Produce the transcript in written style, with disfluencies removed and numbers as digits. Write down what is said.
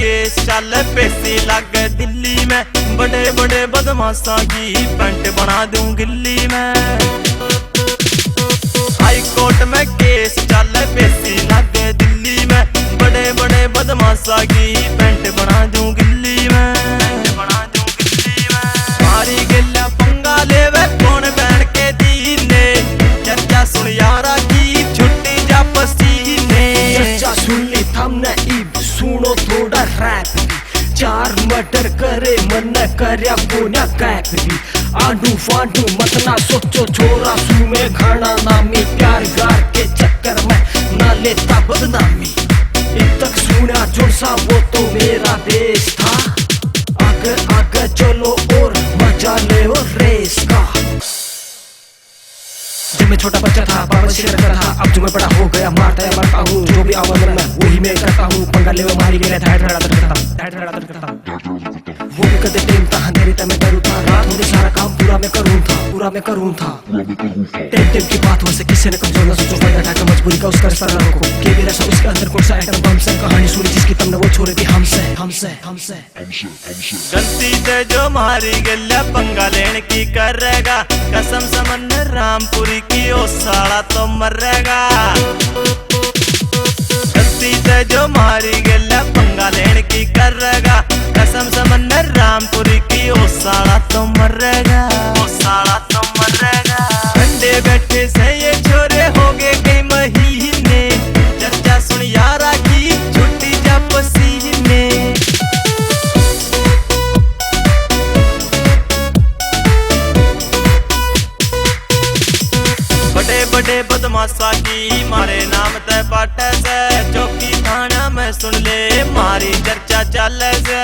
Case चल पेशी लग दिल्ली में, बड़े बड़े बदमाशा की पेंट बना दूं गिल्ली में। हाई कोर्ट में केस चल पेशी लग दिल्ली में, बड़े बड़े बदमाशा की पेंट बना दूं गिल्ली में, बना दूं गिल्ली में। मारी गिल्ला पंगा लेवे कौन बैठ के दीने, चर्चा सुन यारा की छुट्टी जा पसीने। चर्चा सुन ली थमने इब सुनो थोड़ा रैप भी, 4 मर्डर करे मन कर्या कोन्या कैप भी। आंडू फांडू मत ना सोचो छोरा सू में घना नामी, प्यार गार के चक्कर में ना लेता बदनामी। तक सुना जोरसा वो तो मेरा देश था, आगे आगे चलो और मजा ले और रेस का। जब मैं छोटा बच्चा था बाबा से डरता था, अब जो मैं बड़ा हो गया मारता है मरता हूँ, जो भी आवाज में वही मैं करता हूँ। पंगा ले मारी गया वो भी कदे टेम था अंधेरी तक मैं डरू था, रात होने सारा काम पूरा मैं करूँ था। टेम की बात हो से किसी ने कमजोर ना सोचो, फायदा ढाका मजबूरी का उसका रिश्ता ना रखो। के मेरा सब इसके अंदर कौन सा आइटम बम से, कहानी सुनी जिसकी तुमने वो छोड़े थी हमसे। गलती से जो मारी गल्ला पंगा लेने की करेगा, कसम समन रामपुरी की ओ साला तो मरेगा। गलती से जो मारी गल्ला पंगा लेने की करेगा, कसम समन रामपुरी की ओ साला तो मरेगा, ओ साला तो मरेगा। ठंडे बैठे से ये छोरे हो गए कई महीने, चर्चा सुन यारा की छुट्टी जा पसीने। बड़े बड़े बदमाशा की मारे नाम ते पाटे से, चौकी थाना में सुन ले मारी चर्चा चल से।